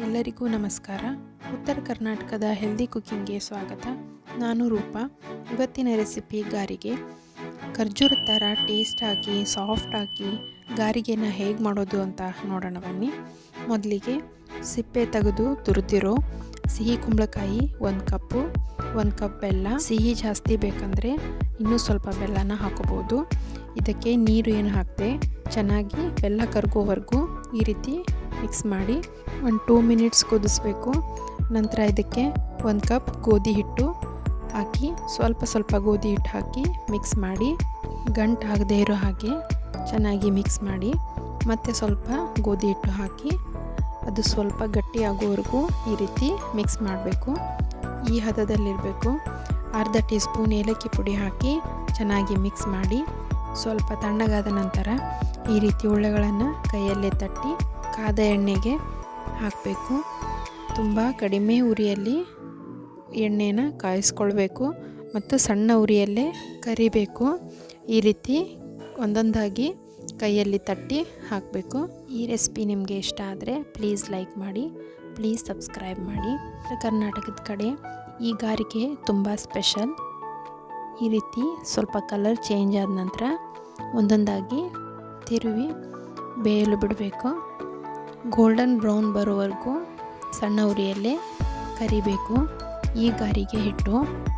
ಎಲ್ಲರಿಗೂ ನಮಸ್ಕಾರ. ಉತ್ತರ ಕರ್ನಾಟಕದ ಹೆಲ್ದಿ ಕುಕ್ಕಿಂಗ್ಗೆ ಸ್ವಾಗತ. ನಾನು ರೂಪಾ. ಇವತ್ತಿನ ರೆಸಿಪಿ ಗಾರಿಗೆ. ಖರ್ಜೂರ ಥರ ಟೇಸ್ಟಾಗಿ ಸಾಫ್ಟಾಗಿ ಗಾರಿಗೆನ ಹೇಗೆ ಮಾಡೋದು ಅಂತ ನೋಡೋಣ ಬನ್ನಿ. ಮೊದಲಿಗೆ ಸಿಪ್ಪೆ ತೆಗೆದು ತುರಿದಿರೋ ಸಿಹಿ ಕುಂಬಳಕಾಯಿ 1 ಕಪ್ಪು, 1 ಕಪ್ ಬೆಲ್ಲ. ಸಿಹಿ ಜಾಸ್ತಿ ಬೇಕಂದರೆ ಇನ್ನೂ ಸ್ವಲ್ಪ ಬೆಲ್ಲನ ಹಾಕೋಬೋದು. ಇದಕ್ಕೆ ನೀರು ಏನು ಹಾಕದೆ ಚೆನ್ನಾಗಿ ಬೆಲ್ಲ ಕರಗೋವರೆಗೂ ಈ ರೀತಿ ಮಿಕ್ಸ್ ಮಾಡಿ 2 ಮಿನಿಟ್ಸ್ ಕುದಿಸ್ಬೇಕು. ನಂತರ ಇದಕ್ಕೆ 1 ಕಪ್ ಗೋಧಿ ಹಿಟ್ಟು ಹಾಕಿ ಸ್ವಲ್ಪ ಗೋಧಿ ಹಿಟ್ಟು ಹಾಕಿ ಮಿಕ್ಸ್ ಮಾಡಿ ಗಂಟು ಆಗದೆ ಇರೋ ಹಾಗೆ ಚೆನ್ನಾಗಿ ಮಿಕ್ಸ್ ಮಾಡಿ ಮತ್ತೆ ಸ್ವಲ್ಪ ಗೋಧಿ ಹಿಟ್ಟು ಹಾಕಿ ಅದು ಸ್ವಲ್ಪ ಗಟ್ಟಿ ಆಗೋವರೆಗೂ ಈ ರೀತಿ ಮಿಕ್ಸ್ ಮಾಡಬೇಕು. ಈ ಹದದಲ್ಲಿರಬೇಕು. ಅರ್ಧ ಟೀ ಸ್ಪೂನ್ ಏಲಕ್ಕಿ ಪುಡಿ ಹಾಕಿ ಚೆನ್ನಾಗಿ ಮಿಕ್ಸ್ ಮಾಡಿ ಸ್ವಲ್ಪ ತಣ್ಣಗಾದ ನಂತರ ಈ ರೀತಿ ಉಳ್ಳೆಗಳನ್ನು ಕೈಯಲ್ಲೇ ತಟ್ಟಿ ಕಾದ ಎಣ್ಣೆಗೆ ಹಾಕಬೇಕು. ತುಂಬ ಕಡಿಮೆ ಉರಿಯಲ್ಲಿ ಎಣ್ಣೆನ ಕಾಯಿಸ್ಕೊಳ್ಬೇಕು ಮತ್ತು ಸಣ್ಣ ಉರಿಯಲ್ಲೇ ಕರಿಬೇಕು. ಈ ರೀತಿ ಒಂದೊಂದಾಗಿ ಕೈಯಲ್ಲಿ ತಟ್ಟಿ ಹಾಕಬೇಕು. ಈ ರೆಸಿಪಿ ನಿಮಗೆ ಇಷ್ಟ ಆದರೆ ಪ್ಲೀಸ್ ಲೈಕ್ ಮಾಡಿ, ಪ್ಲೀಸ್ ಸಬ್ಸ್ಕ್ರೈಬ್ ಮಾಡಿ. ಕರ್ನಾಟಕದ ಕಡೆ ಈ ಗಾರಿಗೆ ತುಂಬ ಸ್ಪೆಷಲ್. ಈ ರೀತಿ ಸ್ವಲ್ಪ ಕಲರ್ ಚೇಂಜ್ ಆದ ನಂತರ ಒಂದೊಂದಾಗಿ ತಿರುವಿ ಬೇಯಲು ಬಿಡಬೇಕು. ಗೋಲ್ಡನ್ ಬ್ರೌನ್ ಬರೋವರೆಗೂ ಸಣ್ಣ ಉರಿಯಲ್ಲೇ ಕರಿಬೇಕು. ಈ ಗಾರಿಗೆ ಹಿಟ್ಟು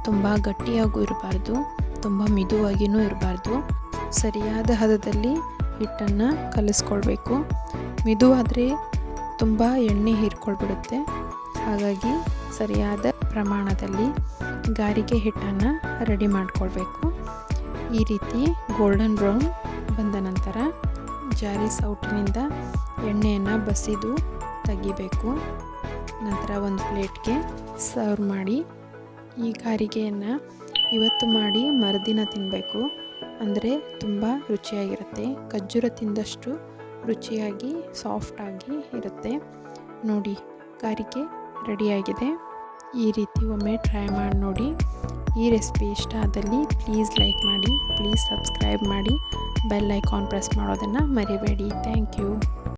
ತುಂಬ ಗಟ್ಟಿಯಾಗೂ ಇರಬಾರ್ದು, ತುಂಬ ಮಿದುವಾಗಿಯೂ ಇರಬಾರ್ದು. ಸರಿಯಾದ ಹದದಲ್ಲಿ ಹಿಟ್ಟನ್ನು ಕಲಿಸ್ಕೊಳ್ಬೇಕು. ಮಿದುವಾದರೆ ತುಂಬ ಎಣ್ಣೆ ಹೀರ್ಕೊಳ್ಬಿಡುತ್ತೆ. ಹಾಗಾಗಿ ಸರಿಯಾದ ಪ್ರಮಾಣದಲ್ಲಿ ಗಾರಿಗೆ ಹಿಟ್ಟನ್ನು ರೆಡಿ ಮಾಡ್ಕೊಳ್ಬೇಕು. ಈ ರೀತಿ ಗೋಲ್ಡನ್ ಬ್ರೌನ್ ಬಂದ ನಂತರ ಜಾರಿ ಸೌಟಿನಿಂದ ಎಣ್ಣೆಯನ್ನು ಬಸಿದು ತೆಗಿಬೇಕು. ನಂತರ ಒಂದು ಪ್ಲೇಟ್ಗೆ ಸರ್ವ್ ಮಾಡಿ. ಈ ಗಾರಿಗೆಯನ್ನು ಇವತ್ತು ಮಾಡಿ ಮರುದಿನ ತಿನ್ನಬೇಕು. ಅಂದರೆ ತುಂಬ ರುಚಿಯಾಗಿರುತ್ತೆ. ಖರ್ಜೂರ ತಿಂದಷ್ಟು ರುಚಿಯಾಗಿ ಸಾಫ್ಟಾಗಿ ಇರುತ್ತೆ. ನೋಡಿ, ಗಾರಿಗೆ ರೆಡಿಯಾಗಿದೆ. ಈ ರೀತಿ ಒಮ್ಮೆ ಟ್ರೈ ಮಾಡಿ ನೋಡಿ. ಈ ರೆಸಿಪಿ ಇಷ್ಟ ಆದಲ್ಲಿ ಪ್ಲೀಸ್ ಲೈಕ್ ಮಾಡಿ, ಪ್ಲೀಸ್ ಸಬ್ಸ್ಕ್ರೈಬ್ ಮಾಡಿ, ಬೆಲ್ ಐಕಾನ್ ಪ್ರೆಸ್ ಮಾಡೋದನ್ನು ಮರಿಬೇಡಿ. Thank you.